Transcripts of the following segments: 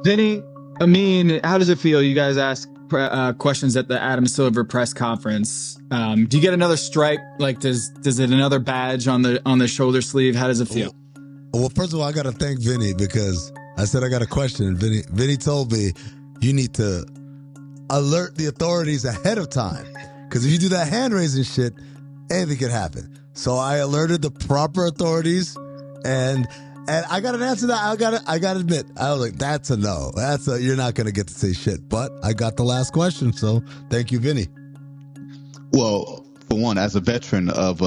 Vinny, Amin, how does it feel? You guys ask questions at the Adam Silver press conference. Do you get another stripe? Like, does it another badge on the shoulder sleeve? How does it feel? Well, first of all, I got to thank Vinny because I said I got a question. Vinny told me you need to alert the authorities ahead of time because if you do that hand raising shit, anything could happen. So I alerted the proper authorities, and I got an answer that I got to admit, I was like, that's a no. You're not going to get to say shit. But I got the last question, so thank you, Vinny. Well, for one, as a veteran of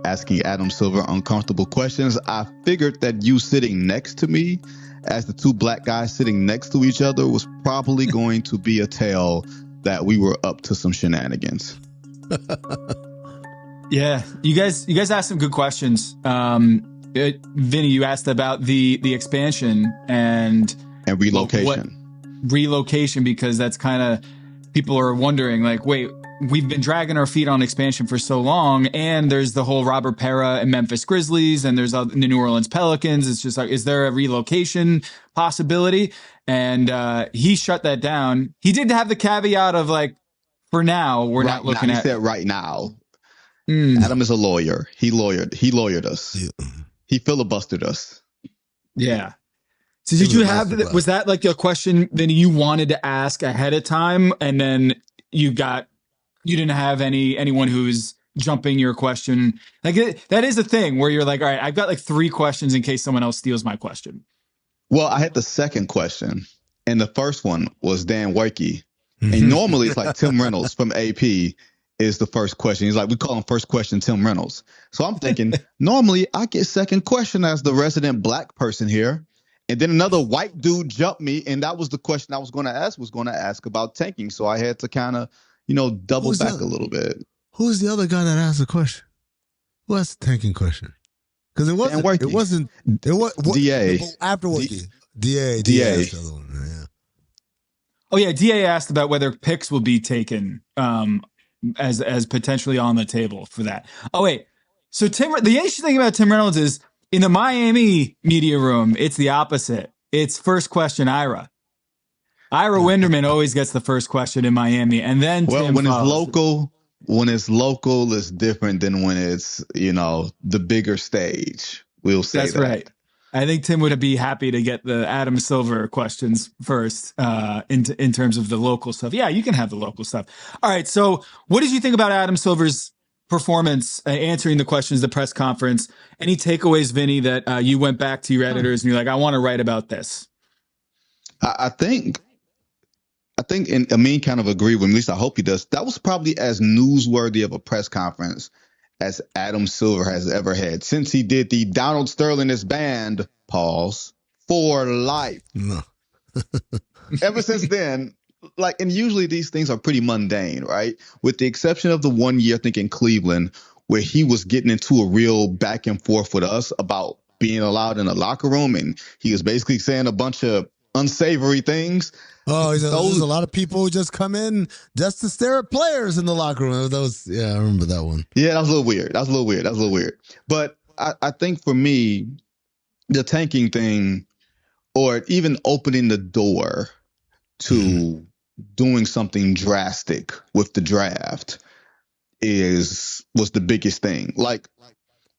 asking Adam Silver uncomfortable questions, I figured that you sitting next to me as the two black guys sitting next to each other was probably going to be a tale that we were up to some shenanigans. Yeah, you guys asked some good questions. Vinny, you asked about the expansion and relocation. Relocation, because that's kind of, people are wondering, like, wait, we've been dragging our feet on expansion for so long, and there's the whole Robert Pera and Memphis Grizzlies, and there's the New Orleans Pelicans. It's just like, is there a relocation possibility? And he shut that down. He did have the caveat of, like, for now, we're not looking at. He said right now. Adam is a lawyer. He lawyered us. Yeah. He filibustered us. Yeah. So did you have, was that like a question that you wanted to ask ahead of time, and then you didn't have anyone who's jumping your question? Like that is a thing where you're like, all right, I've got like 3 questions in case someone else steals my question. Well, I had the second question, and the first one was Dan Wakey. And normally it's like Tim Reynolds from AP is the first question. He's like, we call him first question Tim Reynolds. So I'm thinking, normally I get second question as the resident black person here. And then another white dude jumped me, and that was the question I was going to ask about tanking. So I had to kind of, double back a little bit. Who's the other guy that asked the question? Who asked the tanking question? Because it wasn't DA. After Wakey. DA. Yeah. Oh yeah, DA asked about whether picks will be taken as potentially on the table for that. Oh wait, so the interesting thing about Tim Reynolds is in the Miami media room, it's the opposite. It's first question Ira Winderman always gets the first question in Miami, and then Tim when follows. it's local, it's different than when it's the bigger stage. We'll say that's that. Right. I think Tim would be happy to get the Adam Silver questions first in terms of the local stuff. Yeah, you can have the local stuff. All right. So what did you think about Adam Silver's performance answering the questions at the press conference? Any takeaways, Vinny, that you went back to your editors and you're like, I want to write about this? I think, and Amin kind of agreed with me, at least I hope he does. That was probably as newsworthy of a press conference as Adam Silver has ever had since he did the Donald Sterling is banned, pause, for life. No. Ever since then, and usually these things are pretty mundane, right? With the exception of the 1 year, I think, in Cleveland, where he was getting into a real back and forth with us about being allowed in the locker room. And he was basically saying a bunch of unsavory things. Oh, there's a lot of people who just come in just to stare at players in the locker room. I remember that one. Yeah, that was a little weird. But I think for me, the tanking thing, or even opening the door to doing something drastic with the draft, was the biggest thing. Like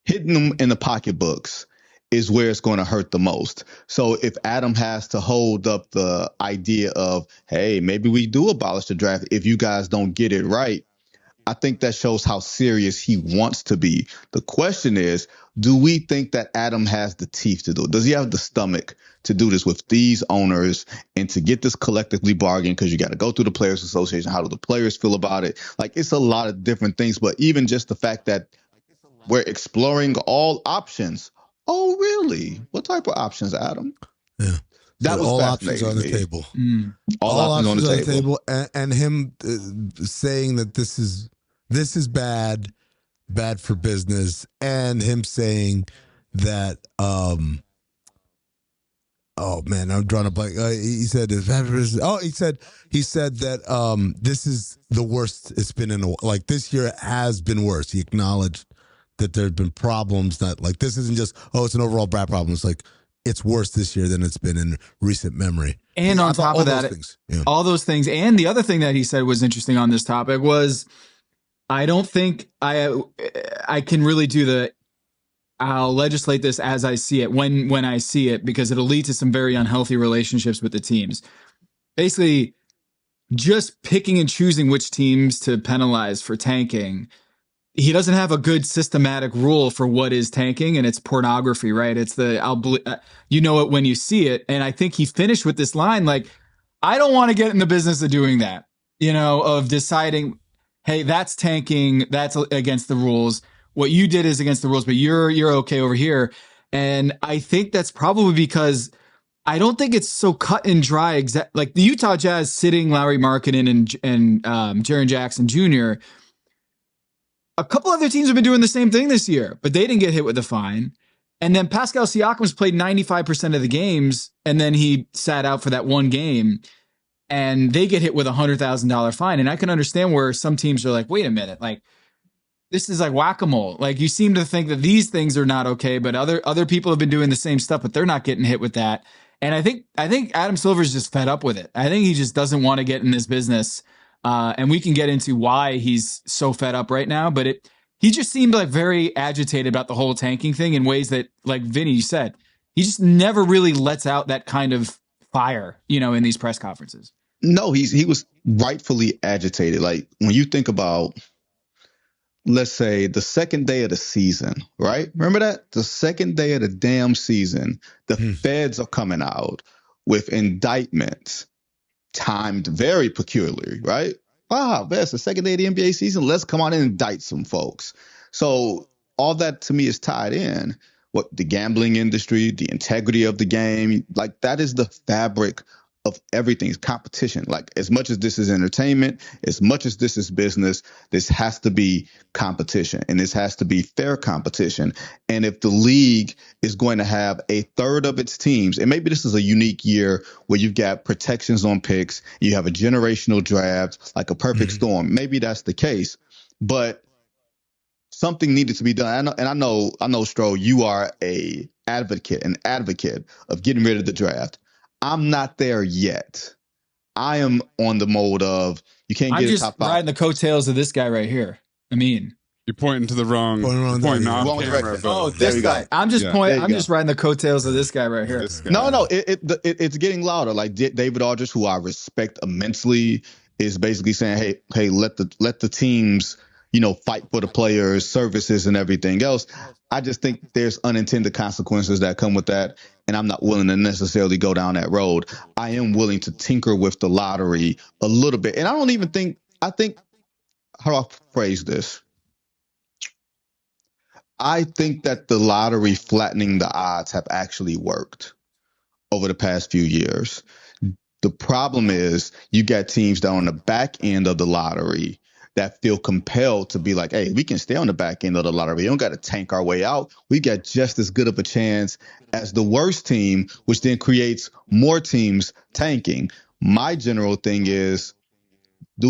hitting them in the pocketbooks is where it's going to hurt the most. So if Adam has to hold up the idea of, hey, maybe we do abolish the draft if you guys don't get it right, I think that shows how serious he wants to be. The question is, do we think that Adam has the teeth to do it? Does he have the stomach to do this with these owners and to get this collectively bargained? Because you got to go through the Players Association. How do the players feel about it? Like, it's a lot of different things. But even just the fact that we're exploring all options. Oh, really? What type of options, Adam? Yeah. That was all options on the table. All options on the table. And him saying that this is bad for business, and him saying that oh man, I'm drawing a blank. He said it's bad for business. Oh, he said that this is the worst it's been in this year has been worse. He acknowledged that there have been problems, that like this isn't just, it's an overall bad problem. It's like it's worse this year than it's been in recent memory. And on top of that, all those things. And the other thing that he said was interesting on this topic was, I don't think I can really do I'll legislate this as I see it, when I see it, because it'll lead to some very unhealthy relationships with the teams. Basically, just picking and choosing which teams to penalize for tanking. He doesn't have a good systematic rule for what is tanking, and it's pornography, right? It's you know it when you see it. And I think he finished with this line, like, I don't want to get in the business of doing that, of deciding, hey, that's tanking, that's against the rules. What you did is against the rules, but you're okay over here. And I think that's probably because I don't think it's so cut and dry. Like the Utah Jazz sitting Lauri Markkanen and Jaren Jackson Jr., a couple other teams have been doing the same thing this year, but they didn't get hit with a fine. And then Pascal Siakam's played 95% of the games, and then he sat out for that one game, and they get hit with $100,000 fine. And I can understand where some teams are like, wait a minute, like, this is like whack-a-mole. Like, you seem to think that these things are not okay, but other people have been doing the same stuff, but they're not getting hit with that. And I think Adam Silver's just fed up with it. I think he just doesn't want to get in this business. And we can get into why he's so fed up right now, but he just seemed like very agitated about the whole tanking thing in ways that, like Vinny said, he just never really lets out that kind of fire, in these press conferences. No, he was rightfully agitated. Like, when you think about, let's say, the second day of the season, right? Remember that? The second day of the damn season, the feds are coming out with indictments timed very peculiarly, right? That's the second day of the NBA season. Let's come on and indict some folks. So all that to me is tied in. What the gambling industry, the integrity of the game, like that is the fabric of everything's competition. Like, as much as this is entertainment, as much as this is business, this has to be competition, and this has to be fair competition. And if the league is going to have a third of its teams, and maybe this is a unique year where you've got protections on picks, you have a generational draft, like a perfect storm. Maybe that's the case, but something needed to be done. I know, Stroh, you are an advocate of getting rid of the draft. I'm not there yet. I am on the mode of you can't get a top five. I'm just riding the coattails of this guy right here. I mean, you're pointing to the wrong wrong camera. Oh, there we go. I'm just I'm just riding the coattails of this guy right here. No, it's getting louder. Like David Aldridge, who I respect immensely, is basically saying, hey, let the teams, fight for the players, services, and everything else. I just think there's unintended consequences that come with that, and I'm not willing to necessarily go down that road. I am willing to tinker with the lottery a little bit. And I think, how do I phrase this? I think that the lottery flattening the odds have actually worked over the past few years. The problem is you got teams that are on the back end of the lottery that feel compelled to be like, hey, we can stay on the back end of the lottery. We don't got to tank our way out. We got just as good of a chance as the worst team, which then creates more teams tanking. My general thing is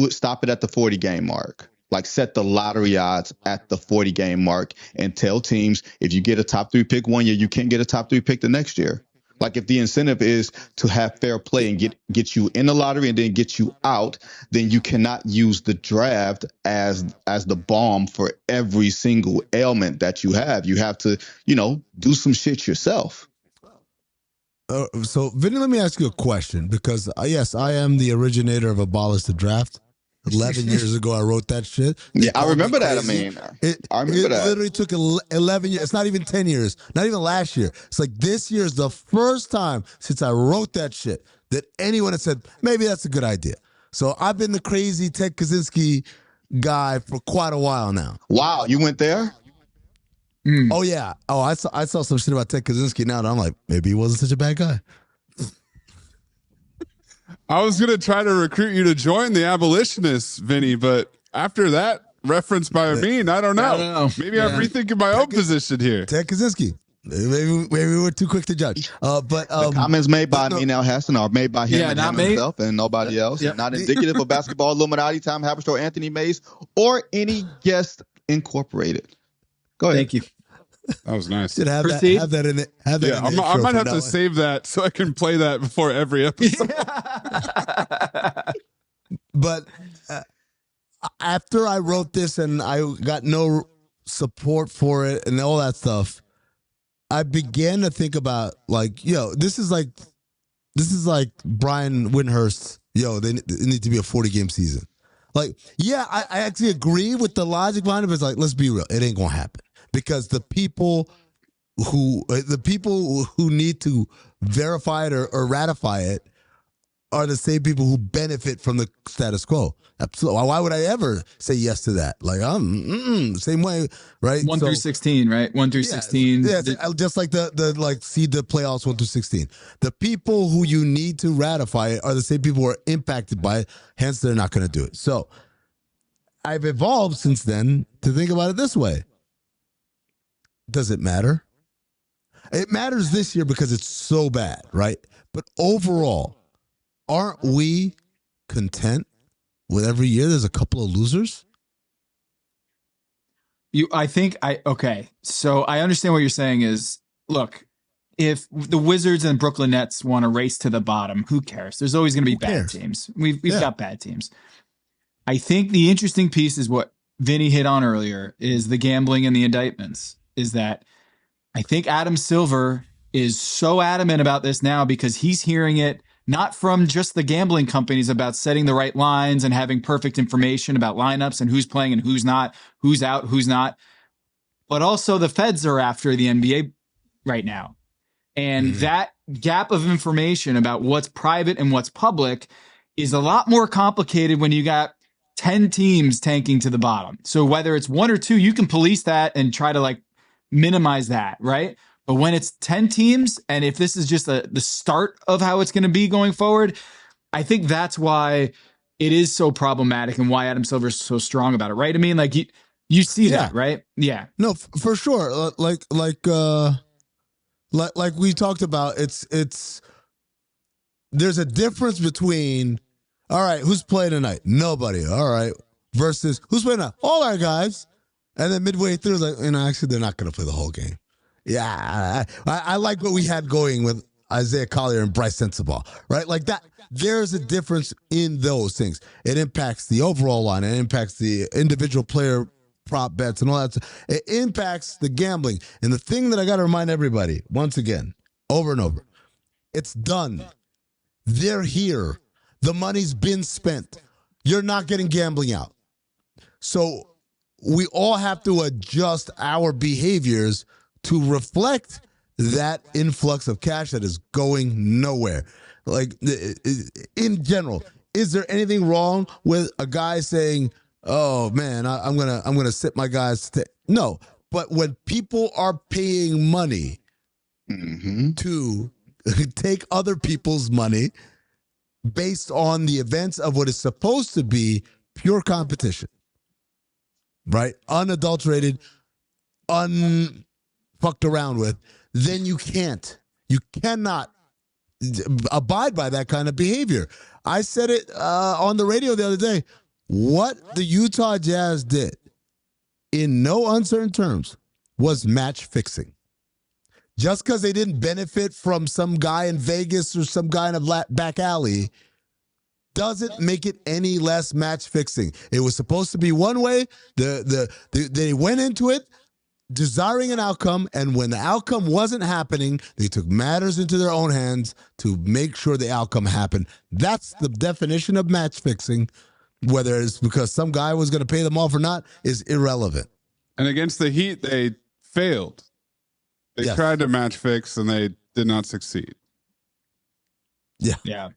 stop it at the 40 game mark. Like, set the lottery odds at the 40 game mark and tell teams, if you get a top 3 pick one year, you can't get a top 3 pick the next year. Like, if the incentive is to have fair play and get you in the lottery and then get you out, then you cannot use the draft as the balm for every single ailment that you have. You have to, do some shit yourself. So, Vinny, let me ask you a question, because yes, I am the originator of Abolish the Draft. 11 years ago, I wrote that shit. Yeah, I remember that. I remember that. It literally took 11 years. It's not even 10 years. Not even last year. It's like this year is the first time since I wrote that shit that anyone has said, maybe that's a good idea. So I've been the crazy Ted Kaczynski guy for quite a while now. Wow, you went there? Oh, yeah. Oh, I saw some shit about Ted Kaczynski now, and I'm like, maybe he wasn't such a bad guy. I was going to try to recruit you to join the abolitionists, Vinny, but after that reference by Amin, I don't know. Maybe I'm rethinking my own position here. Ted Kaczynski. Maybe we were too quick to judge. But the comments made by Amin Al-Hassan are made by him and himself and nobody else. Yep. Not indicative of Basketball Illuminati, Tom Haberstroh, Anthony Mays, or any guest incorporated. Go ahead. Thank you. That was nice. Should have Proceed. that in it. Have that. Yeah, in the I intro might from have now to on. save that so I can play that before every episode. But after I wrote this and I got no support for it and all that stuff, I began to think about like, this is like Brian Windhurst. They need to be a 40-game season. Like, yeah, I actually agree with the logic behind it, but it's like, let's be real, it ain't gonna happen because the people who need to verify it or ratify it are the same people who benefit from the status quo. Absolutely. Why would I ever say yes to that? Like, same way, right? 1 through 16, right? 1 through 16. Yeah, just like the seed the playoffs 1 through 16. The people who you need to ratify it are the same people who are impacted by it. Hence, they're not going to do it. So I've evolved since then to think about it this way. Does it matter? It matters this year because it's so bad, right? But overall, aren't we content with every year there's a couple of losers? Okay. So I understand what you're saying is, look, if the Wizards and Brooklyn Nets want to race to the bottom, who cares? There's always going to be bad teams. We've got bad teams. I think the interesting piece is what Vinny hit on earlier is the gambling and the indictments, is that I think Adam Silver is so adamant about this now because he's hearing it not from just the gambling companies about setting the right lines and having perfect information about lineups and who's playing and who's not, who's out, who's not, but also the feds are after the NBA right now. And that gap of information about what's private and what's public is a lot more complicated when you got 10 teams tanking to the bottom. So whether it's one or two, you can police that and try to like minimize that, right? But when it's 10 teams, and if this is just the start of how it's going to be going forward, I think that's why it is so problematic and why Adam Silver's so strong about it, right? I mean, like you see that, right? Yeah. No, for sure. Like we talked about, it's there's a difference between, all right, who's playing tonight? Nobody. All right. Versus who's playing tonight? All our guys. And then midway through, like, actually, they're not going to play the whole game. Yeah, I like what we had going with Isaiah Collier and Bryce Sensabaugh, right? Like that, there's a difference in those things. It impacts the overall line. It impacts the individual player prop bets and all that. It impacts the gambling. And the thing that I got to remind everybody, once again, over and over, it's done. They're here. The money's been spent. You're not getting gambling out. So we all have to adjust our behaviors to reflect that influx of cash that is going nowhere. Like, in general, is there anything wrong with a guy saying, "Oh man, I'm gonna sit my guys"? No, but when people are paying money to take other people's money based on the events of what is supposed to be pure competition, right? Unadulterated, fucked around with, then you cannot abide by that kind of behavior. I said it on the radio the other day. What the Utah Jazz did, in no uncertain terms, was match fixing. Just because they didn't benefit from some guy in Vegas or some guy in a back alley doesn't make it any less match fixing. It was supposed to be one way. They went into it desiring an outcome, and when the outcome wasn't happening, they took matters into their own hands to make sure the outcome happened. That's the definition of match fixing. Whether it's because some guy was going to pay them off or not is irrelevant. And against the Heat, they failed. They tried to match fix, and they did not succeed. Yeah.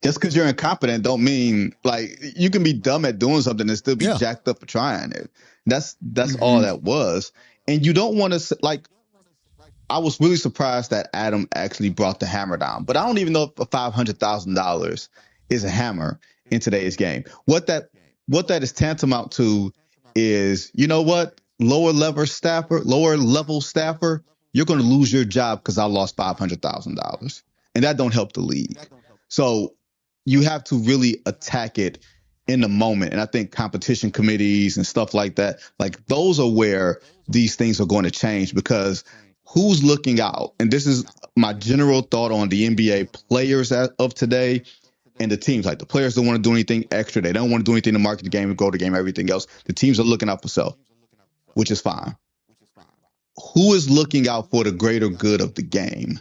Just because you're incompetent don't mean, like, you can be dumb at doing something and still be jacked up for trying it. That's all that was. And you don't want to, like, I was really surprised that Adam actually brought the hammer down. But I don't even know if $500,000 is a hammer in today's game. What that is tantamount to is, you know what? Lower level staffer, you're going to lose your job because I lost $500,000. And that don't help the league. So you have to really attack it in the moment. And I think competition committees and stuff like that, like those are where these things are going to change, because who's looking out? And this is my general thought on the NBA players of today and the teams. Like the players don't want to do anything extra. They don't want to do anything to market the game and grow the game, everything else. The teams are looking out for self, which is fine. Who is looking out for the greater good of the game?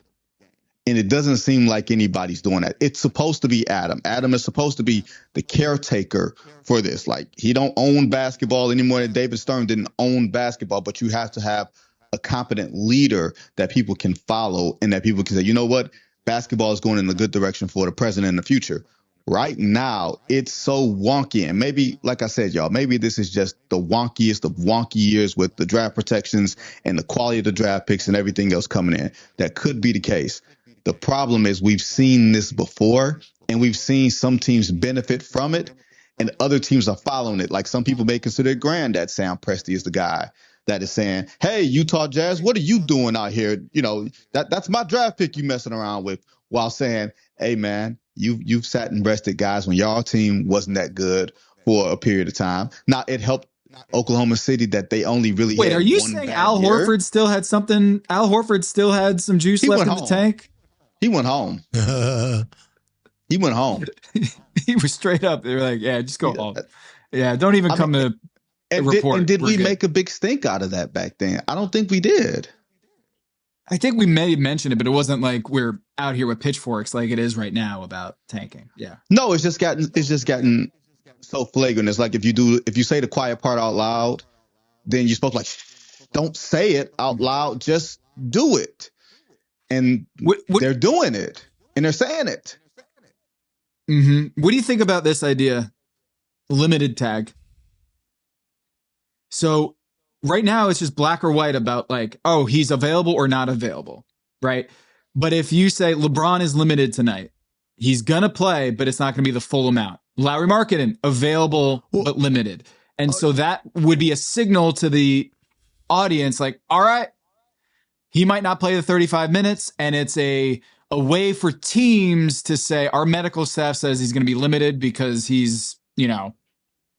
And it doesn't seem like anybody's doing that. It's supposed to be Adam. Adam is supposed to be the caretaker for this. Like, he don't own basketball anymore. David Stern didn't own basketball, but you have to have a competent leader that people can follow and that people can say, you know what? Basketball is going in a good direction for the present and the future. Right now, it's so wonky. And maybe, like I said, y'all, maybe this is just the wonkiest of wonky years with the draft protections and the quality of the draft picks and everything else coming in. That could be the case. The problem is we've seen this before, and we've seen some teams benefit from it, and other teams are following it. Like some people may consider Granddad Sam Presti is the guy that is saying, hey, Utah Jazz, what are you doing out here? You know, that's my draft pick you messing around with, while saying, hey, man, you've sat and rested guys when y'all team wasn't that good for a period of time. Now, it helped Oklahoma City that they only really Wait, had are you one saying bad Al year. Horford still had something? Al Horford still had some juice left in the tank? He went home. He went home. He was straight up. They were like, yeah, just go home. Yeah, don't even come to report. Did we make a big stink out of that back then? I don't think we did. I think we may have mentioned it, but it wasn't like we're out here with pitchforks like it is right now about tanking. Yeah. No, it's just gotten so flagrant. It's like if you say the quiet part out loud, then you're supposed to like, don't say it out loud, just do it. And they're doing it, and they're saying it. Mm-hmm. What do you think about this idea? Limited tag. So right now it's just black or white about like, oh, he's available or not available, right? But if you say LeBron is limited tonight, he's going to play, but it's not going to be the full amount. Lauri Markkanen, available, but limited. And so that would be a signal to the audience like, all right, he might not play the 35 minutes, and it's a way for teams to say, our medical staff says he's going to be limited because he's,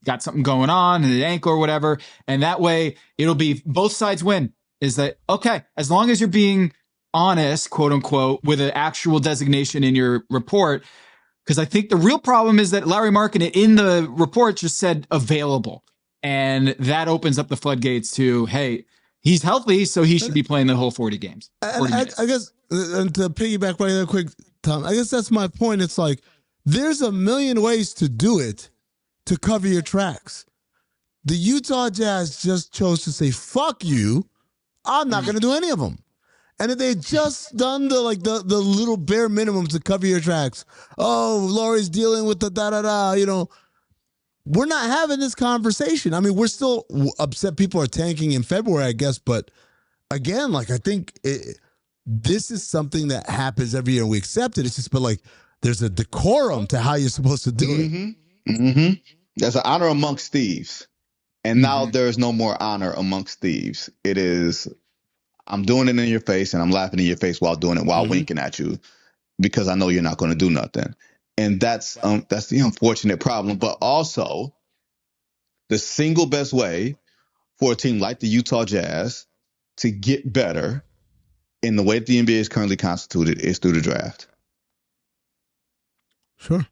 got something going on in the ankle or whatever. And that way it'll be both sides win. Is that, okay, as long as you're being honest, quote unquote, with an actual designation in your report. Because I think the real problem is that Lauri Markkanen in the report just said available. And that opens up the floodgates to, hey, he's healthy, so he should be playing the whole 40 games. 40 I guess, and to piggyback right there quick, Tom, I guess that's my point. It's like, there's a million ways to do it to cover your tracks. The Utah Jazz just chose to say, fuck you, I'm not going to do any of them. And if they just done the little bare minimum to cover your tracks, oh, Lauri's dealing with the da-da-da, we're not having this conversation. I mean, we're still upset people are tanking in February, I guess. But again, I think this is something that happens every year. And we accept it. It's just, but there's a decorum to how you're supposed to do it. Mm-hmm. There's an honor amongst thieves. And now there's no more honor amongst thieves. It is, I'm doing it in your face and I'm laughing in your face while doing it, while winking at you, because I know you're not going to do nothing. And that's the unfortunate problem. But also, the single best way for a team like the Utah Jazz to get better in the way that the NBA is currently constituted is through the draft. Sure.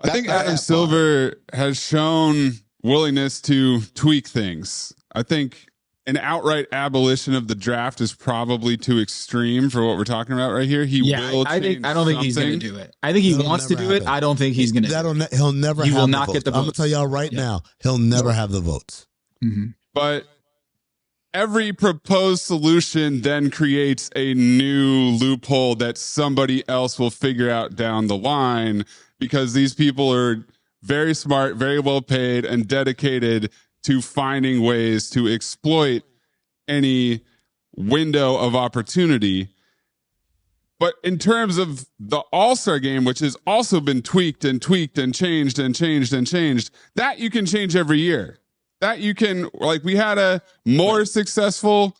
I think Adam Silver has shown willingness to tweak things. I think an outright abolition of the draft is probably too extreme for what we're talking about right here. I don't think he's going to do it. I think he wants to do it. I don't think he's going to. He'll never. He will not get the votes. I'm going to tell y'all right now, he'll never have the votes. Mm-hmm. But every proposed solution then creates a new loophole that somebody else will figure out down the line, because these people are very smart, very well paid, and dedicated to finding ways to exploit any window of opportunity. But in terms of the All-Star game, which has also been tweaked and tweaked and changed and changed and changed, that you can change every year. That you can, we had a more successful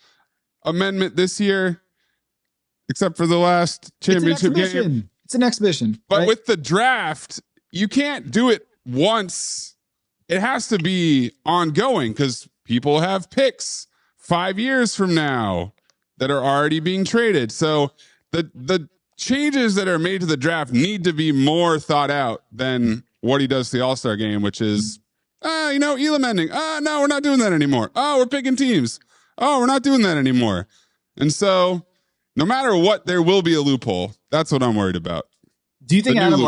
amendment this year, except for the last championship game. It's an exhibition. But with the draft, you can't do it once it has to be ongoing because people have picks 5 years from now that are already being traded. So the changes that are made to the draft need to be more thought out than what he does to the All-Star game, which is, Elam ending. No, we're not doing that anymore. Oh, we're picking teams. Oh, we're not doing that anymore. And so no matter what, there will be a loophole. That's what I'm worried about. Do you think Adam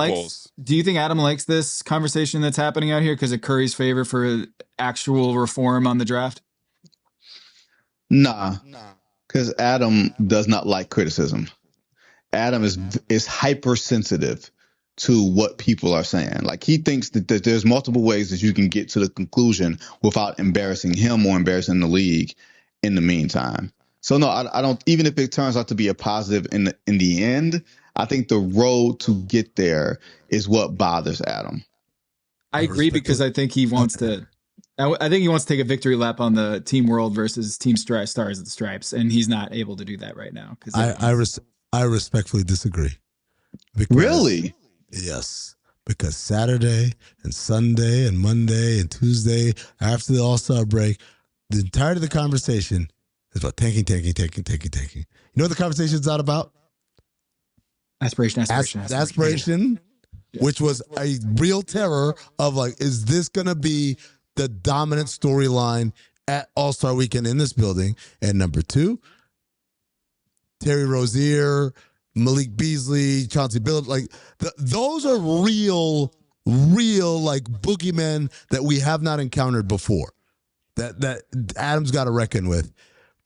likes this conversation that's happening out here because of Curry's favor for actual reform on the draft? Nah, because Adam does not like criticism. Adam is hypersensitive to what people are saying. Like, he thinks that there's multiple ways that you can get to the conclusion without embarrassing him or embarrassing the league in the meantime. So no, I don't. Even if it turns out to be a positive in the end, I think the road to get there is what bothers Adam. I agree because I think he wants to. I think he wants to take a victory lap on the Team World versus Team Stars at the Stripes, and he's not able to do that right now. I respectfully disagree. Really? Yes. Because Saturday and Sunday and Monday and Tuesday after the All-Star break, the entirety of the conversation is about tanking. You know what the conversation is not about? Aspiration. Which was a real terror of like, is this going to be the dominant storyline at All-Star Weekend in this building? And number two, Terry Rozier, Malik Beasley, Chauncey Billups, like those are real like boogeymen that we have not encountered before. That Adam's got to reckon with.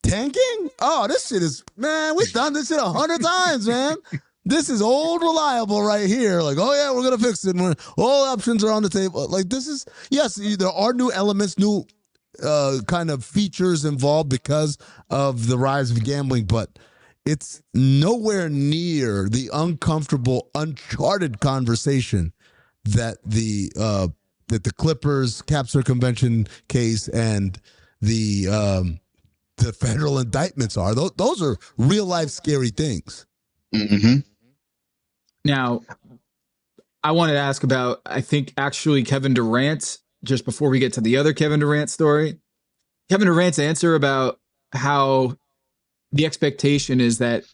Tanking? Oh, this shit is, man, we've done this shit 100 times, man. This is old reliable right here. Like, oh yeah, we're gonna fix it. All options are on the table. Like, this is, yes, there are new elements, new kind of features involved because of the rise of gambling, but it's nowhere near the uncomfortable, uncharted conversation that the Clippers capture convention case and the federal indictments are. Those are real life scary things. Mm-hmm. Now, I wanted to ask about, I think actually Kevin Durant, just before we get to the other Kevin Durant story, Kevin Durant's answer about how the expectation is that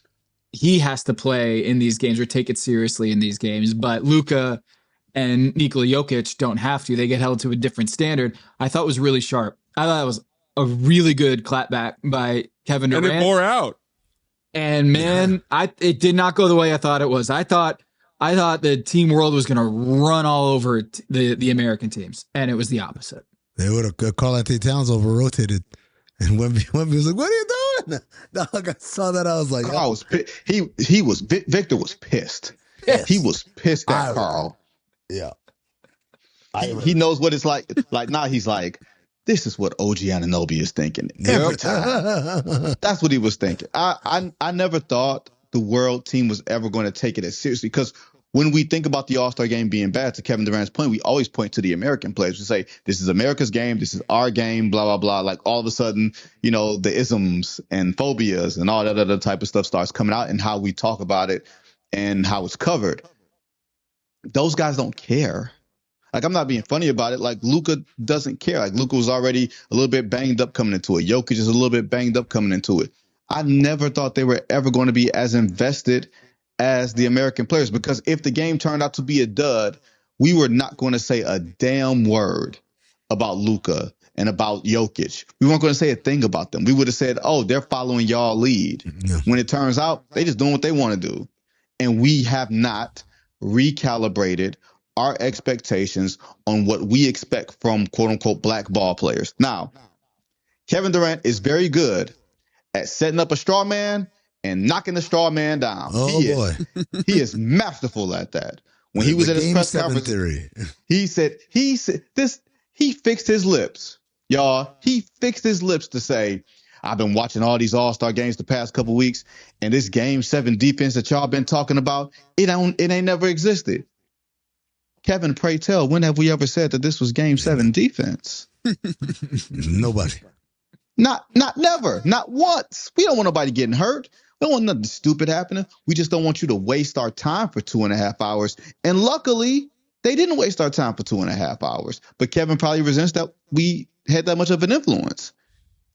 he has to play in these games or take it seriously in these games, but Luka and Nikola Jokic don't have to. They get held to a different standard. I thought was really sharp. I thought it was a really good clapback by Kevin Durant. And it bore out. And man, it did not go the way I thought it was. I thought the Team World was going to run all over the American teams, and it was the opposite. They would have Karl Anthony Towns over rotated, and Wemby was like, "What are you doing?" Dog, I saw that. I was like, Carl was Victor was pissed. He was pissed at Carl. Yeah, he knows what it's like. Like now, he's like, this is what OG Anunoby is thinking every time. That's what he was thinking. I never thought the world team was ever going to take it as seriously, because when we think about the All-Star game being bad, to Kevin Durant's point, we always point to the American players. We say, this is America's game, this is our game, blah, blah, blah. Like all of a sudden, the isms and phobias and all that other type of stuff starts coming out and how we talk about it and how it's covered. Those guys don't care. Like, I'm not being funny about it. Like, Luka doesn't care. Like, Luka was already a little bit banged up coming into it. Jokic is a little bit banged up coming into it. I never thought they were ever going to be as invested as the American players, because if the game turned out to be a dud, we were not going to say a damn word about Luka and about Jokic. We weren't going to say a thing about them. We would have said, oh, they're following y'all lead. Yeah. When it turns out they just doing what they want to do. And we have not recalibrated our expectations on what we expect from quote unquote black ball players. Now, Kevin Durant is very good at setting up a straw man and knocking the straw man down. Oh, boy. He is masterful at that. When he was at his press conference, he fixed his lips. Y'all, he fixed his lips to say, I've been watching all these All-Star games the past couple weeks, and this Game 7 defense that y'all been talking about, it ain't never existed. Kevin, pray tell, when have we ever said that this was Game 7 defense? Nobody. Not never. Not once. We don't want nobody getting hurt. We don't want nothing stupid happening. We just don't want you to waste our time for 2.5 hours. And luckily, They didn't waste our time for 2.5 hours. But Kevin probably resents that we had that much of an influence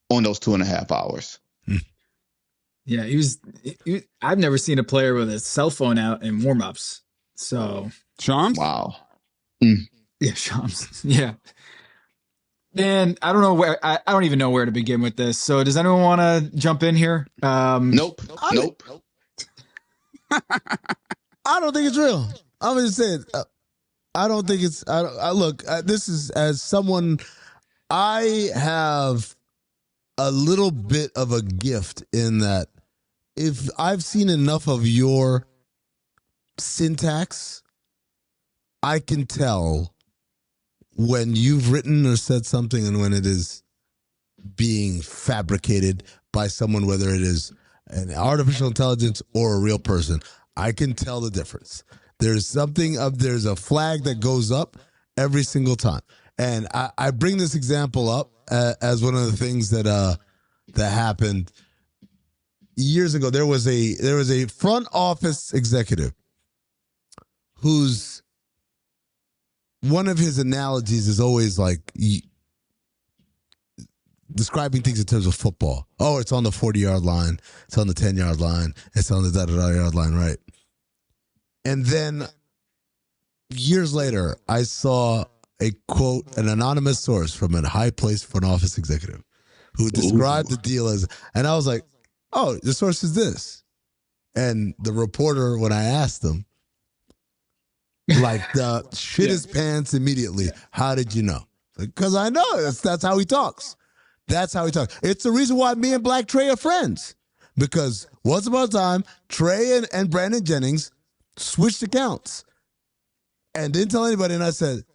on those 2.5 hours. Yeah, I've never seen a player with a cell phone out in warm-ups. So Shams? Wow. Yeah, Shams. Yeah. And I don't know where I don't even know where to begin with this. So does anyone want to jump in here? Nope. I don't think it's real. I'm just saying. I don't think it's. Look. This is as someone. I have a little bit of a gift in that if I've seen enough of your syntax, I can tell when you've written or said something and when it is being fabricated by someone, whether it is an artificial intelligence or a real person. I can tell the difference. There's a flag that goes up every single time. And I bring this example up as one of the things that happened years ago. There was a front office executive whose one of his analogies is always like describing things in terms of football. Oh, it's on the 40-yard line. It's on the 10-yard line. It's on the da-da-da-yard line, right? And then years later, I saw a quote, an anonymous source from a high-placed front office executive who described the deal as, and I was like, oh, the source is this. And the reporter, when I asked him, like, shit his pants immediately. How did you know? Because I know. That's how he talks. That's how he talks. It's the reason why me and Black Trey are friends. Because once upon a time, Trey and Brandon Jennings switched accounts and didn't tell anybody. And I said,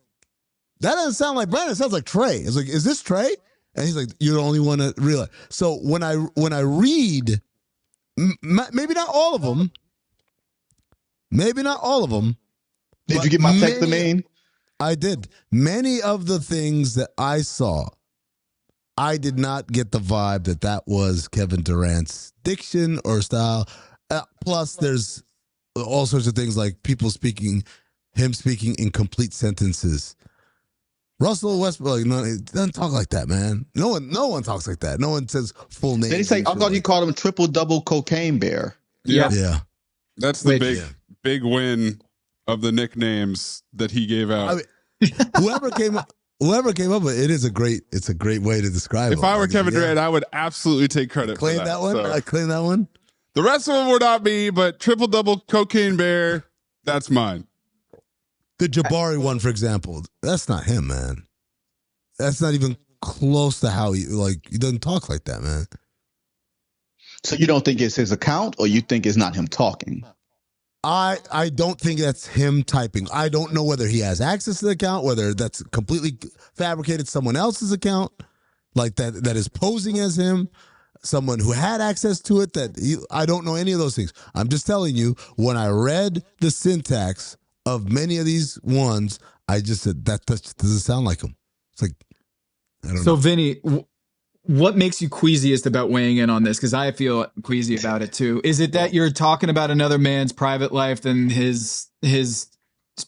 that doesn't sound like Brandon. It sounds like Trey. It's like, is this Trey? And he's like, you're the only one to realize. So when I read, maybe not all of them, did you get my text, Amin? I did. Many of the things that I saw, I did not get the vibe that was Kevin Durant's diction or style. Plus, there's all sorts of things like him speaking in complete sentences. Russell Westbrook, no, it doesn't talk like that, man. No one talks like that. No one says full name. Did he say? I thought he called him triple-double cocaine bear. Yeah. That's the big win of the nicknames that he gave out. I mean, whoever came up with it is a great way to describe it. If I were Kevin Durant, I would absolutely take credit for that. I claim that one. The rest of them would not be, but triple-double cocaine bear, that's mine. The Jabari one, for example, that's not him, man. That's not even close to how he doesn't talk like that, man. So you don't think it's his account, or you think it's not him talking? I don't think that's him typing. I don't know whether he has access to the account, whether that's completely fabricated someone else's account, like that is posing as him, someone who had access to it. I don't know any of those things. I'm just telling you, when I read the syntax of many of these ones, I just said that doesn't sound like him. It's like, I don't know. So, Vinny, what makes you queasiest about weighing in on this? Because I feel queasy about it too. Is it that you're talking about another man's private life than his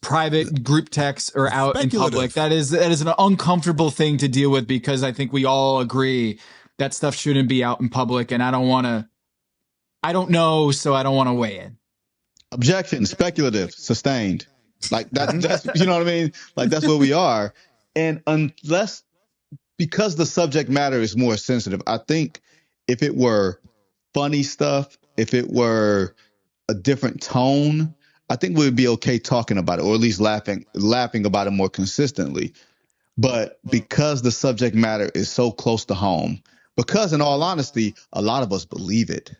private group texts are out in public? That is an uncomfortable thing to deal with, because I think we all agree that stuff shouldn't be out in public, and I don't know, so I don't want to weigh in. Objection, speculative, sustained. Like that's you know what I mean? Like that's where we are. And because the subject matter is more sensitive, I think if it were funny stuff, if it were a different tone, I think we would be okay talking about it, or at least laughing about it more consistently. But because the subject matter is so close to home, because in all honesty, a lot of us believe it.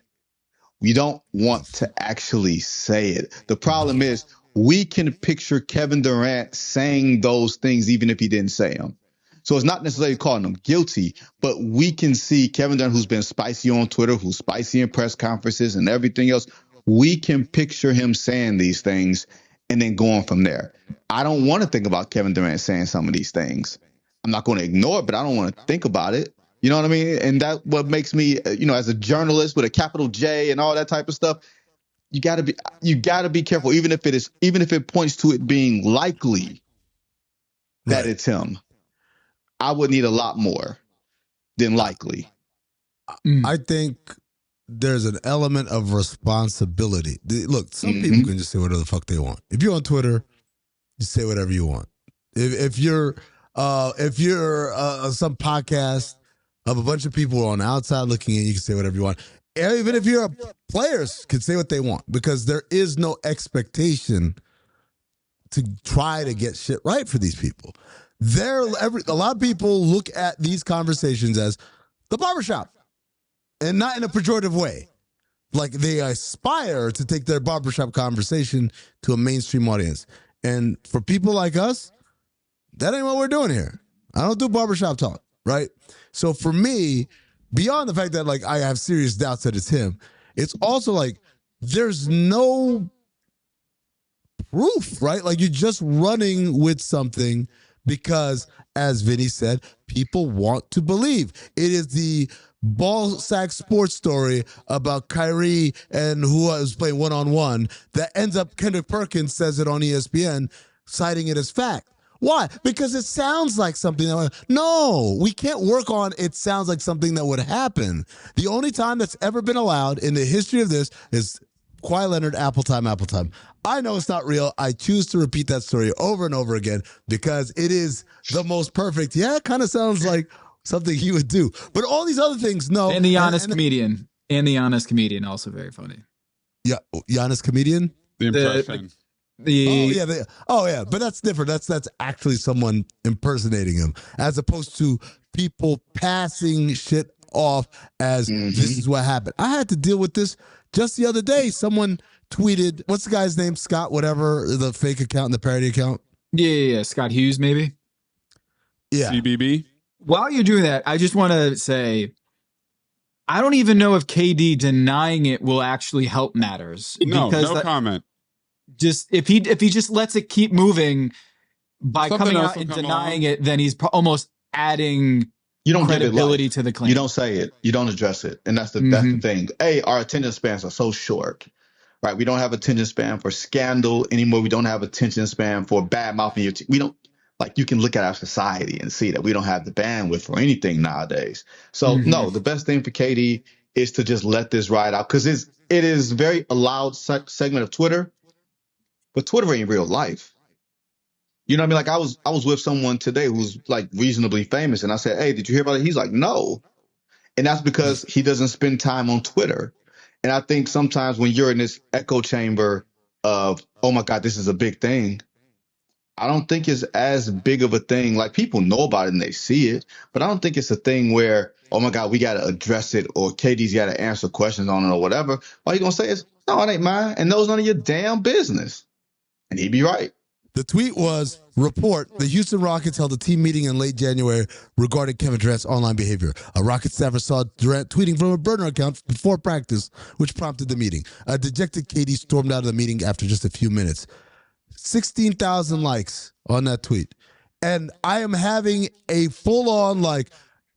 We don't want to actually say it. The problem is we can picture Kevin Durant saying those things even if he didn't say them. So it's not necessarily calling him guilty, but we can see Kevin Durant, who's been spicy on Twitter, who's spicy in press conferences and everything else. We can picture him saying these things and then going from there. I don't want to think about Kevin Durant saying some of these things. I'm not going to ignore it, but I don't want to think about it. You know what I mean? And that's what makes me, as a journalist with a capital J and all that type of stuff, you gotta be careful, even if it points to it being likely that it's him. I would need a lot more than likely. I think there's an element of responsibility. Look, some people can just say whatever the fuck they want. If you're on Twitter, you say whatever you want. If you're some podcast of a bunch of people on the outside looking in, you can say whatever you want. Even if you're players can say what they want, because there is no expectation to try to get shit right for these people. A lot of people look at these conversations as the barbershop, and not in a pejorative way. Like, they aspire to take their barbershop conversation to a mainstream audience. And for people like us, that ain't what we're doing here. I don't do barbershop talk, right? So for me, beyond the fact that, like, I have serious doubts that it's him, it's also like there's no proof, right? Like, you're just running with something because, as Vinny said, people want to believe. It is the ball sack sports story about Kyrie and who was playing one-on-one that ends up, Kendrick Perkins says it on ESPN, citing it as fact. Why? Because it sounds like something that would, no, we can't work on it sounds like something that would happen. The only time that's ever been allowed in the history of this is Kawhi Leonard, Apple time. I know it's not real. I choose to repeat that story over and over again because it is the most perfect. Yeah, it kind of sounds like something he would do. But all these other things, no. And the honest comedian. And the honest comedian, also very funny. Yeah, Giannis comedian? The impression. But that's different. That's actually someone impersonating him, as opposed to people passing shit off as this is what happened. I had to deal with this just the other day. Someone tweeted, what's the guy's name? Scott, whatever, the fake account and the parody account. Yeah. Scott Hughes, maybe. Yeah. CBB. While you're doing that, I just want to say, I don't even know if KD denying it will actually help matters. No comment. Just if he just lets it keep moving by Something coming else out will and come denying along. it, then he's almost adding credibility to the claim. You don't say it. You don't address it. And that's the thing. Our attention spans are so short, right? We don't have attention span for scandal anymore. We don't have attention span for bad mouthing your team. We don't, like, you can look at our society and see that we don't have the bandwidth for anything nowadays. So no, the best thing for KD is to just let this ride out, because it is very a loud segment of Twitter, but Twitter ain't real life. You know what I mean? Like, I was with someone today who's like reasonably famous, and I said, "Hey, did you hear about it?" He's like, "No," and that's because he doesn't spend time on Twitter. And I think sometimes when you're in this echo chamber of, "Oh my God, this is a big thing," I don't think it's as big of a thing. Like, people know about it and they see it, but I don't think it's a thing where, "Oh my God, we got to address it," or KD's got to answer questions on it or whatever. All you're going to say is, "No, it ain't mine, and those none of your damn business." And he'd be right. The tweet was, report, the Houston Rockets held a team meeting in late January regarding Kevin Durant's online behavior. A Rockets staffer saw Durant tweeting from a burner account before practice, which prompted the meeting. A dejected KD stormed out of the meeting after just a few minutes. 16,000 likes on that tweet. And I am having a full-on, like,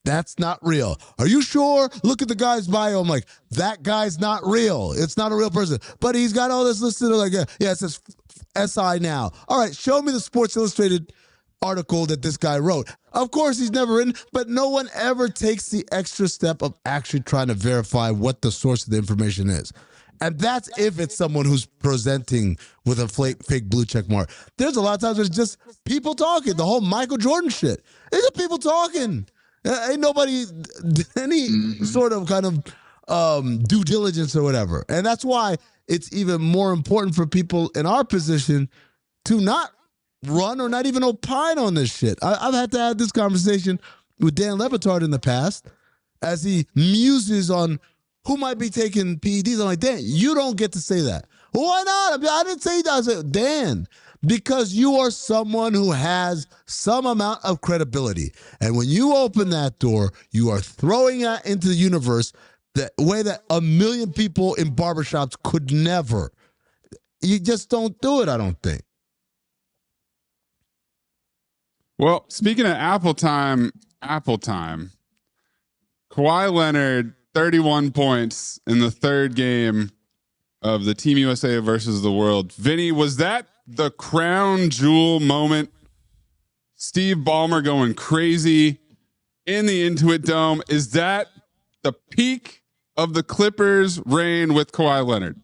that's not real. Are you sure? Look at the guy's bio. I'm like, that guy's not real. It's not a real person. But he's got all this listed. Like, yeah, it says SI now. All right, show me the Sports Illustrated article that this guy wrote. Of course, he's never written, but no one ever takes the extra step of actually trying to verify what the source of the information is. And that's if it's someone who's presenting with a fake blue check mark. There's a lot of times where it's just people talking. The whole Michael Jordan shit. It's just people talking. Ain't nobody any sort of kind of due diligence or whatever. And that's why it's even more important for people in our position to not run or not even opine on this shit. I've had to have this conversation with Dan Le Batard in the past as he muses on who might be taking PEDs. I'm like, Dan, you don't get to say that. Well, why not? I didn't say that. I said, Dan, because you are someone who has some amount of credibility. And when you open that door, you are throwing that into the universe the way that a million people in barbershops could never. You just don't do it, I don't think. Well, speaking of Apple time, Kawhi Leonard, 31 points in the third game of the Team USA versus the world. Vinny, was that the crown jewel moment? Steve Ballmer going crazy in the Intuit Dome. Is that the peak of the Clippers' reign with Kawhi Leonard?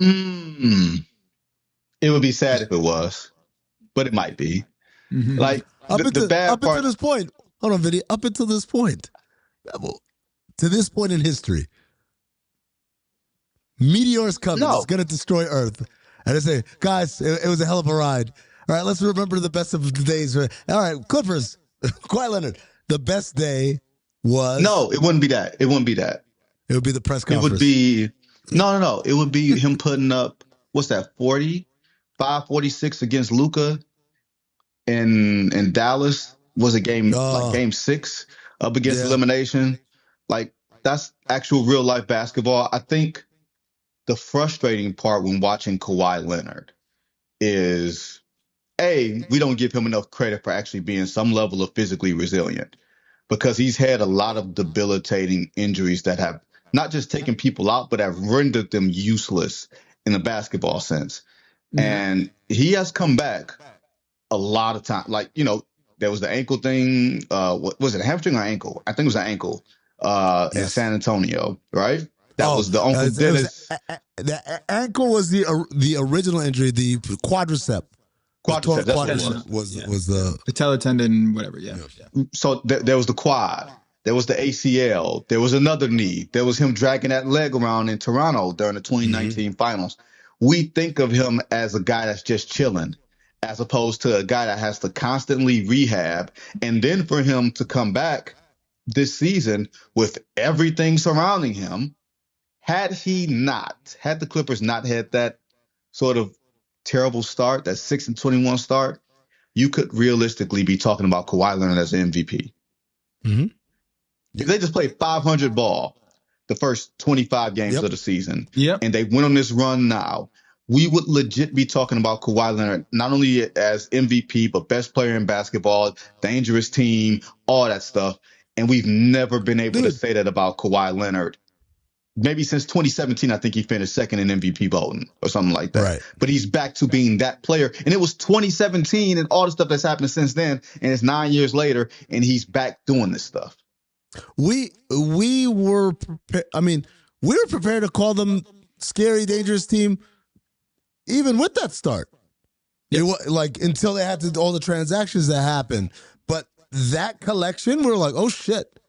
It would be sad if it was, but it might be. Mm-hmm. Like the bad part. Up until this point, hold on, Vinny. Up until this point, to this point in history, meteors coming. No. It's going to destroy Earth. And I say, guys, it was a hell of a ride. All right, let's remember the best of the days. All right, Clippers, Kawhi Leonard. The best day was... No, it wouldn't be that. It wouldn't be that. It would be the press conference. It would be... No. It would be him putting up, what's that, 45-46 against Luka in Dallas. Was a game, like game 6 up against elimination. Like, that's actual real life basketball. I think the frustrating part when watching Kawhi Leonard is, we don't give him enough credit for actually being some level of physically resilient, because he's had a lot of debilitating injuries that have not just taken people out, but have rendered them useless in a basketball sense. Mm-hmm. And he has come back a lot of time. Like, there was the ankle thing. What was it, a hamstring or ankle? I think it was an ankle in San Antonio, right? That was the Uncle Dennis. The ankle was the original injury, the quadricep. Quadricep was the patellar tendon, whatever. Yeah. So there was the quad. There was the ACL. There was another knee. There was him dragging that leg around in Toronto during the 2019 finals. We think of him as a guy that's just chilling, as opposed to a guy that has to constantly rehab. And then for him to come back this season with everything surrounding him, had the Clippers not had that sort of terrible start, that 6-21 start, you could realistically be talking about Kawhi Leonard as an MVP. Mm-hmm. If they just played 500 ball the first 25 games of the season, and they went on this run now, we would legit be talking about Kawhi Leonard not only as MVP, but best player in basketball, dangerous team, all that stuff. And we've never been able to say that about Kawhi Leonard. Maybe since 2017, I think he finished second in MVP voting or something like that. Right. But he's back to being that player. And it was 2017 and all the stuff that's happened since then. And it's 9 years later, and he's back doing this stuff. We were prepared to call them scary, dangerous team, even with that start. Yep. It was like until they had all the transactions that happened. But that collection, we're like, oh shit!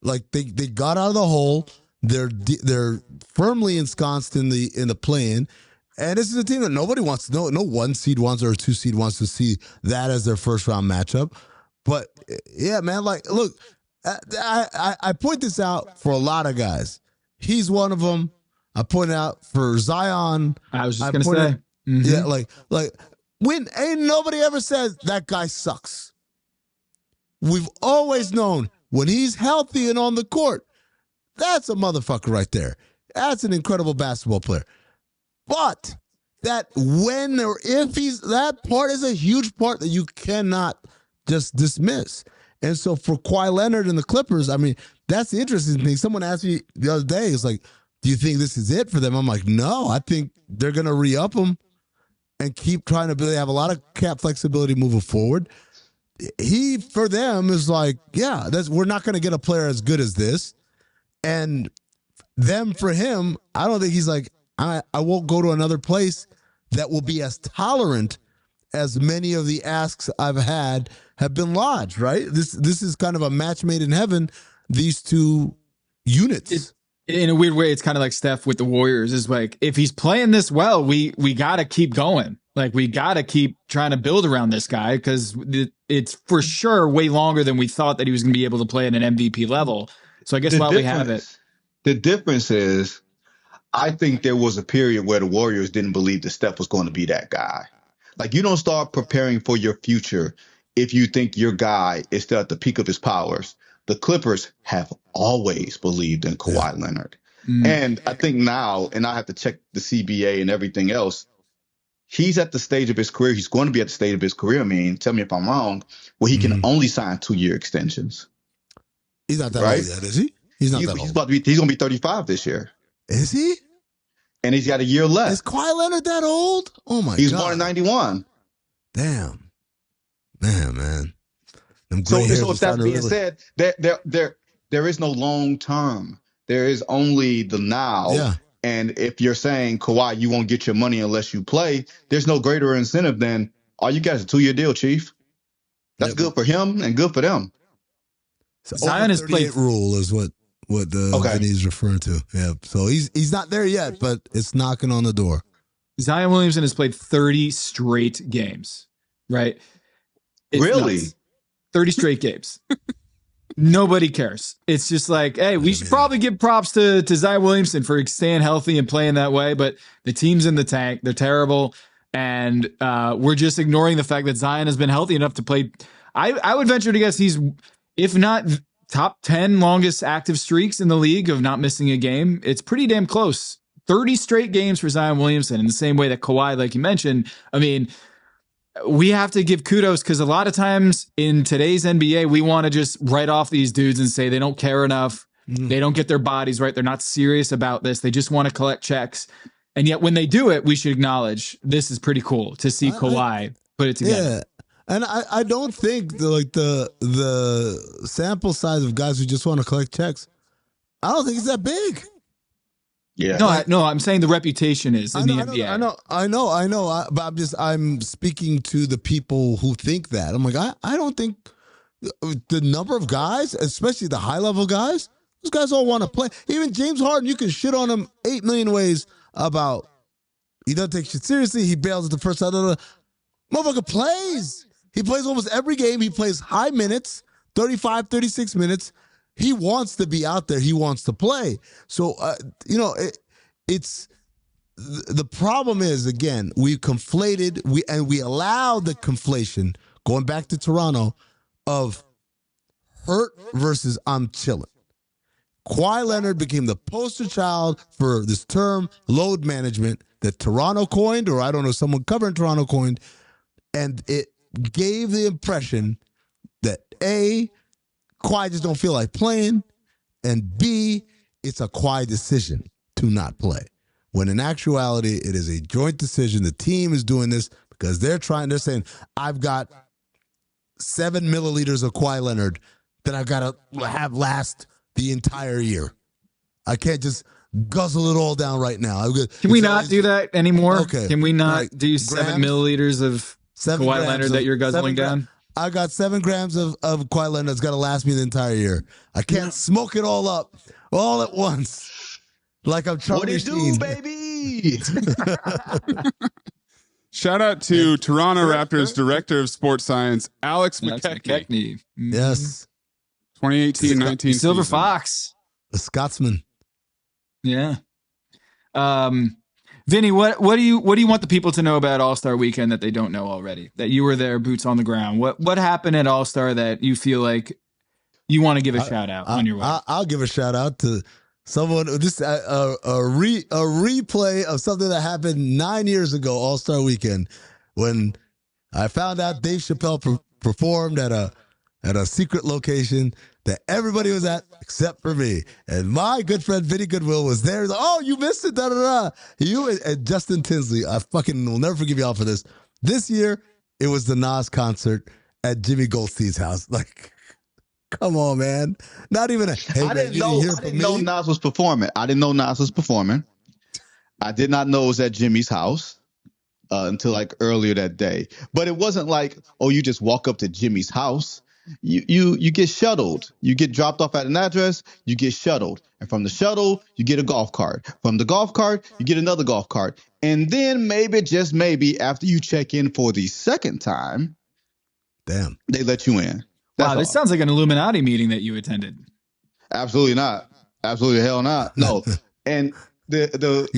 Like they got out of the hole. They're firmly ensconced in the play-in, and this is a team that nobody wants to know. No 1 seed wants or 2 seed wants to see that as their first round matchup. But yeah, man, like look, I point this out for a lot of guys. He's one of them. I point out for Zion. I was just gonna say, yeah, like when ain't nobody ever says that guy sucks. We've always known when he's healthy and on the court, that's a motherfucker right there. That's an incredible basketball player. But that when or if that part is a huge part that you cannot just dismiss. And so for Kawhi Leonard and the Clippers, I mean, that's the interesting thing. Someone asked me the other day, it's like, do you think this is it for them? I'm like, no, I think they're going to re-up them and keep trying to build. They have a lot of cap flexibility moving forward. He, for them, is like, yeah, we're not going to get a player as good as this. And them for him, I don't think he's like, I won't go to another place that will be as tolerant as many of the asks I've had have been lodged, right? This is kind of a match made in heaven, these two units. In a weird way, it's kind of like Steph with the Warriors. Is like, if he's playing this well, we got to keep going. Like, we got to keep trying to build around this guy because it's for sure way longer than we thought that he was going to be able to play at an MVP level. So I guess while we have it. The difference is, I think there was a period where the Warriors didn't believe that Steph was going to be that guy. Like, you don't start preparing for your future if you think your guy is still at the peak of his powers. The Clippers have always believed in Kawhi Leonard. Mm. And I think now, and I have to check the CBA and everything else, he's at the stage of his career. He's going to be at the stage of his career. I mean, tell me if I'm wrong, where he can only sign 2-year extensions. He's not that old yet, is he? He's not that old. He's going to be 35 this year. Is he? and he's got a year left. Is Kawhi Leonard that old? Oh my God. He's born in 91. Damn. Man. So if that's being said, there is no long term. There is only the now. Yeah. And if you're saying, Kawhi, you won't get your money unless you play, there's no greater incentive than all you got is a 2-year deal, Chief. That's good for him and good for them. So Zion has played rule is what Vinny's referring to. Yeah. So he's not there yet, but it's knocking on the door. Zion Williamson has played 30 straight games, right? It's really? Nuts. 30 straight games. Nobody cares. It's just like, hey, we should probably give props to Zion Williamson for staying healthy and playing that way, but the team's in the tank. They're terrible. And we're just ignoring the fact that Zion has been healthy enough to play. I would venture to guess he's, if not top 10 longest active streaks in the league of not missing a game. It's pretty damn close. 30 straight games for Zion Williamson in the same way that Kawhi, like you mentioned. I mean, we have to give kudos because a lot of times in today's NBA, we want to just write off these dudes and say they don't care enough. They don't get their bodies right. They're not serious about this. They just want to collect checks. And yet when they do it, we should acknowledge this is pretty cool to see Kawhi put it together. Yeah. And I don't think the sample size of guys who just want to collect checks, I don't think it's that big. Yeah. No, I'm saying the reputation is in the NBA. I know. But I'm speaking to the people who think that. I'm like, I don't think the number of guys, especially the high level guys, those guys all want to play. Even James Harden, you can shit on him 8 million ways about he doesn't take shit seriously. He bails at the first side. Motherfucker plays. He plays almost every game. He plays high minutes, 35, 36 minutes. He wants to be out there. He wants to play. So, it's the problem is, again, we conflated, we allowed the conflation, going back to Toronto, of hurt versus I'm chilling. Kawhi Leonard became the poster child for this term, load management, that Toronto coined, or I don't know, someone covering Toronto coined, and it gave the impression that A, Kawhi just don't feel like playing, and B, it's a Kawhi decision to not play. When in actuality, it is a joint decision. The team is doing this because they're saying, I've got 7 milliliters of Kawhi Leonard that I've got to have last the entire year. I can't just guzzle it all down right now. Can we not do that anymore? Okay. Can we not do 7 milliliters of Kawhi Leonard that you're guzzling down? I got 7 grams of Kawhi Leonard that's got to last me the entire year. I can't smoke it all up all at once. Like I'm Charlie Sheen. What do you do, baby? Shout out to Toronto Raptors Director of Sports Science, Alex McKechnie. Yes. 2018-19 Silver season. Fox. The Scotsman. Yeah. Vinny, what do you want the people to know about All-Star Weekend that they don't know already? That you were there, boots on the ground. What happened at All-Star that you feel like you want to give a shout out on your way? I'll give a shout out to someone. This a replay of something that happened 9 years ago, All-Star Weekend, when I found out Dave Chappelle performed at a secret location that everybody was at except for me. And my good friend Vinny Goodwill was there. He's like, oh, you missed it, da-da-da. You and Justin Tinsley, I fucking will never forgive y'all for this. This year, it was the Nas concert at Jimmy Goldstein's house. Like, come on, man. Not even hey, I didn't know Nas was performing. I didn't know Nas was performing. I did not know it was at Jimmy's house until like earlier that day. But it wasn't like, oh, you just walk up to Jimmy's house. You get shuttled. You get dropped off at an address. You get shuttled. And from the shuttle, you get a golf cart. From the golf cart, you get another golf cart. And then maybe, just maybe, after you check in for the second time, damn, they let you in. Wow, this sounds like an Illuminati meeting that you attended. Absolutely not. Absolutely hell not. No. And the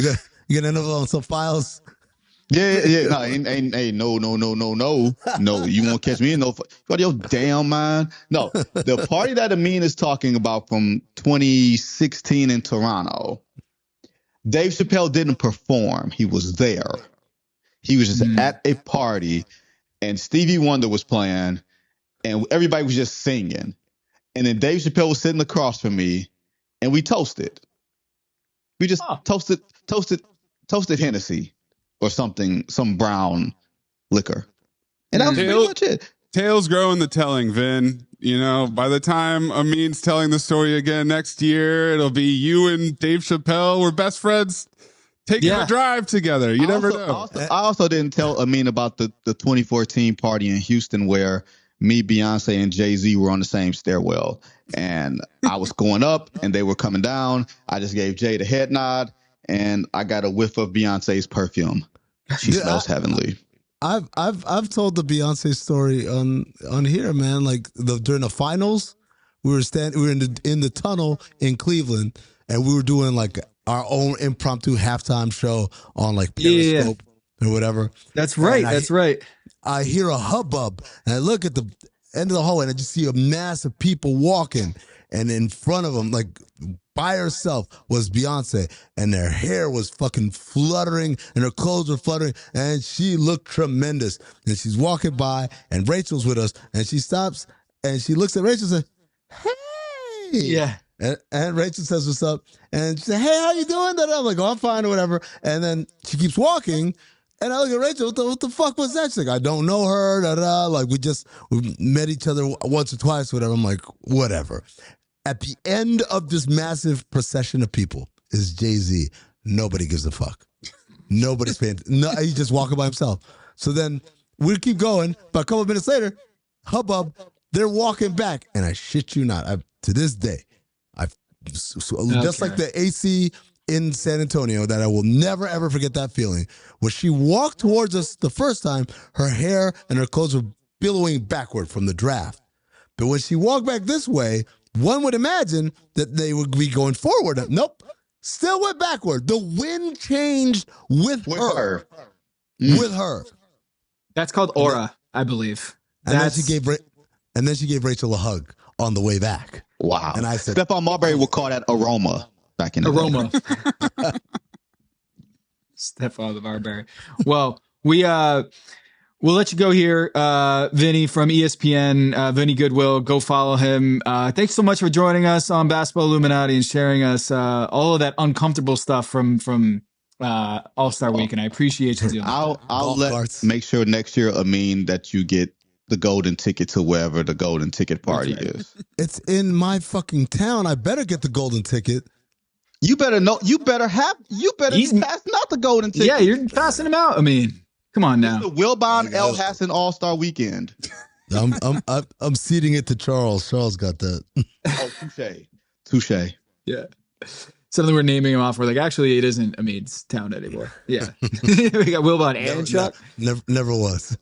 you gonna know on some files. Yeah. No, ain't no. No, you won't catch me in no. Got your damn mind. No, the party that Amin is talking about from 2016 in Toronto, Dave Chappelle didn't perform. He was there. He was just at a party, and Stevie Wonder was playing, and everybody was just singing. And then Dave Chappelle was sitting across from me, and we toasted. We just toasted toasted Hennessy or something, some brown liquor. And that was pretty much it. Tales grow in the telling, Vin. You know, by the time Amin's telling the story again next year, it'll be you and Dave Chappelle were best friends taking a drive together. You never know. I also didn't tell Amin about the 2014 party in Houston where me, Beyonce, and Jay-Z were on the same stairwell. And I was going up and they were coming down. I just gave Jay the head nod and I got a whiff of Beyonce's perfume. She smells heavenly. I've told the Beyonce story on here, man. Like during the finals, we were in the tunnel in Cleveland, and we were doing like our own impromptu halftime show on like Periscope or whatever. That's right. That's right. I hear a hubbub, and I look at the end of the hallway, and I just see a mass of people walking, and in front of them, like by herself, was Beyonce, and their hair was fucking fluttering, and her clothes were fluttering, and she looked tremendous. And she's walking by, and Rachel's with us, and she stops, and she looks at Rachel and says, "Hey!" Yeah. And Rachel says, "What's up?" And she said, "Hey, how you doing?" And I'm like, "Oh, I'm fine," or whatever. And then she keeps walking. And I look at Rachel, what the fuck was that? She's like, "I don't know her, Like, we met each other once or twice, whatever." I'm like, whatever. At the end of this massive procession of people is Jay-Z. Nobody gives a fuck. Nobody's paying. No, he's just walking by himself. So then we keep going, but a couple of minutes later, hubbub, they're walking back. And I shit you not, to this day, just like the AC in San Antonio, that I will never, ever forget that feeling. When she walked towards us the first time, her hair and her clothes were billowing backward from the draft. But when she walked back this way, one would imagine that they would be going forward. Nope. Still went backward. The wind changed with her. With her. That's called aura, I believe. And then she gave Rachel a hug on the way back. Wow. And I said, Stephon Marbury would call that aroma back in the day. Stephon the Marbury. Well, we'll let you go here, Vinny from ESPN, Vinny Goodwill. Go follow him. Thanks so much for joining us on Basketball Illuminati and sharing us all of that uncomfortable stuff from All-Star Week, and I appreciate you doing that. I'll make sure next year, Amin, that you get the golden ticket to wherever the golden ticket party is. It's in my fucking town. I better get the golden ticket. You better know. You better be passing out the golden ticket. Yeah, you're passing him out. I mean, come on now. It's the Wilbon L. Hassan All-Star Weekend. I'm ceding it to Charles. Charles got that. Oh, touche. Yeah. Suddenly we're naming him off. We're like, actually, it isn't Amin's town anymore. Yeah. We got Wilbon and Chuck. Never was.